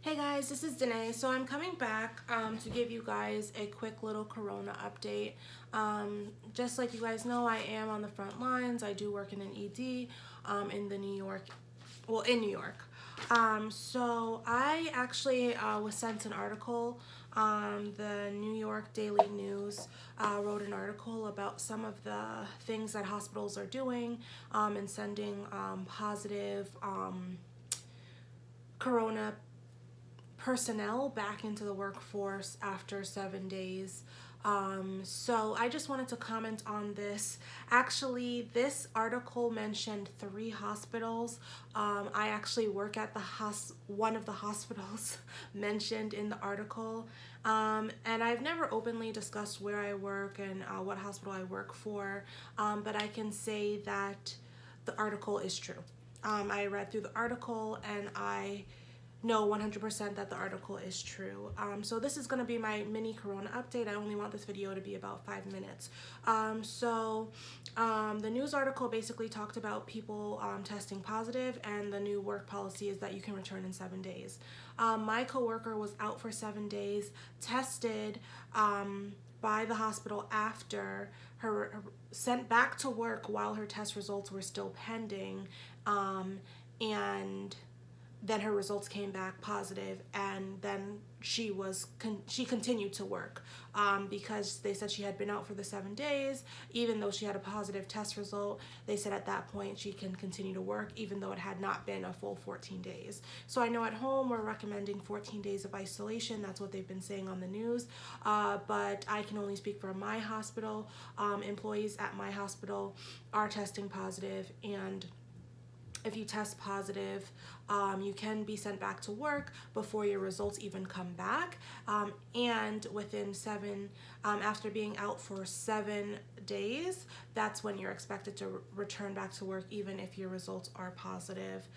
Hey guys, this is Danae. So I'm coming back to give you guys a quick little Corona update. Just like you guys know, I am on the front lines. I do work in an ED in New York. So I actually was sent an article. The New York Daily News wrote an article about some of the things that hospitals are doing and sending positive Corona personnel back into the workforce after 7 days. So I just wanted to comment on this. Actually, this article mentioned 3 hospitals. I actually work at one of the hospitals mentioned in the article. And I've never openly discussed where I work and what hospital I work for, but I can say that the article is true. I read through the article and I know 100% that the article is true. So this is going to be my mini Corona update. I only want this video to be about 5 minutes. The news article basically talked about people testing positive, and the new work policy is that you can return in 7 days. My coworker was out for 7 days, tested by the hospital after her sent back to work while her test results were still pending, and then her results came back positive, and then she continued to work because they said she had been out for the 7 days. Even though she had a positive test result, they said at that point she can continue to work even though it had not been a full 14 days. So I know at home we're recommending 14 days of isolation. That's what they've been saying on the news, but I can only speak for my hospital. Employees at my hospital are testing positive, and if you test positive, you can be sent back to work before your results even come back. And within after being out for 7 days, that's when you're expected to return back to work, even if your results are positive,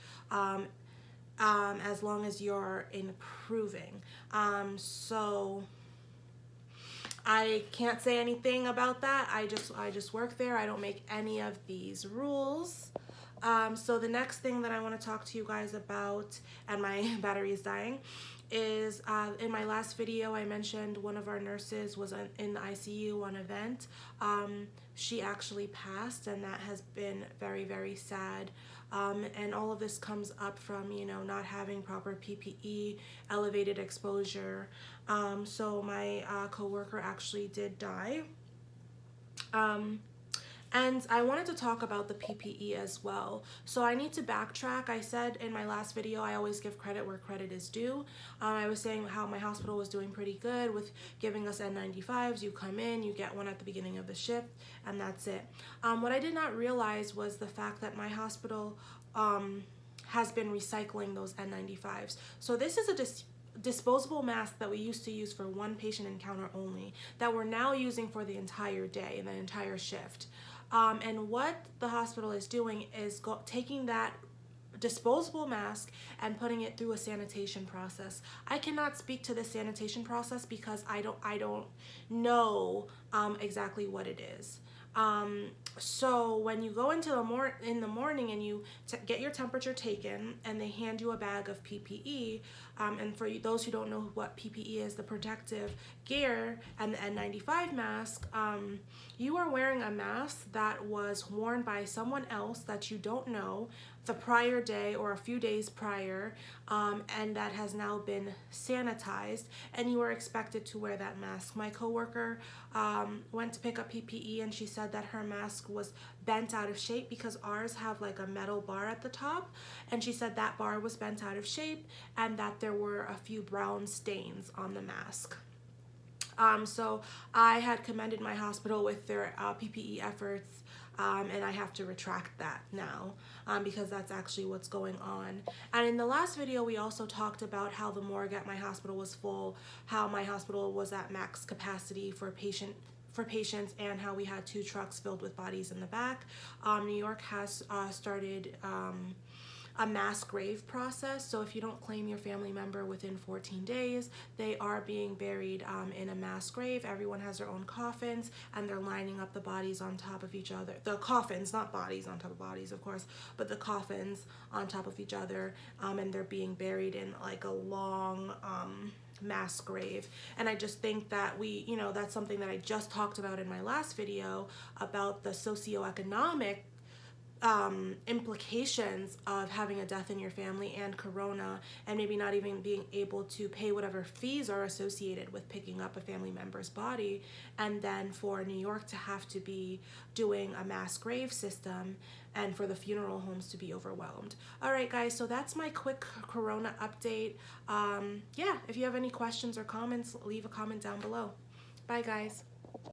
as long as you're improving. So I can't say anything about that. I just work there. I don't make any of these rules. So the next thing that I want to talk to you guys about, and my battery is dying, is in my last video I mentioned one of our nurses was in the ICU on a vent. She actually passed, and that has been very, very sad. And all of this comes up from, not having proper PPE, elevated exposure. So my coworker actually did die. And I wanted to talk about the PPE as well. So I need to backtrack. I said in my last video, I always give credit where credit is due. I was saying how my hospital was doing pretty good with giving us N95s. You come in, you get one at the beginning of the shift, and that's it. What I did not realize was the fact that my hospital has been recycling those N95s. So this is a disposable mask that we used to use for one patient encounter only that we're now using for the entire day and the entire shift. And what the hospital is doing is taking that disposable mask and putting it through a sanitation process. I cannot speak to the sanitation process because I don't know exactly what it is. So when you go into in the morning and you get your temperature taken, and they hand you a bag of PPE, and for those who don't know what PPE is, the protective gear and the N95 mask, you are wearing a mask that was worn by someone else that you don't know the prior day or a few days prior, and that has now been sanitized, and you are expected to wear that mask. My coworker went to pick up PPE, and she said that her mask was bent out of shape because ours have like a metal bar at the top, and she said that bar was bent out of shape and that there were a few brown stains on the mask. So I had commended my hospital with their PPE efforts, and I have to retract that now because that's actually what's going on. And in the last video, we also talked about how the morgue at my hospital was full, how my hospital was at max capacity for patients, and how we had 2 trucks filled with bodies in the back. New York has started a mass grave process. So if you don't claim your family member within 14 days, they are being buried in a mass grave. Everyone has their own coffins, and they're lining up the bodies on top of each other. The coffins, not bodies on top of bodies, of course, but the coffins on top of each other, and they're being buried in like a long mass grave. And I just think that that's something that I just talked about in my last video about the socioeconomic implications of having a death in your family and corona, and maybe not even being able to pay whatever fees are associated with picking up a family member's body, and then for New York to have to be doing a mass grave system and for the funeral homes to be overwhelmed. All right, guys, so that's my quick corona update. Yeah, if you have any questions or comments, leave a comment down below. Bye, guys.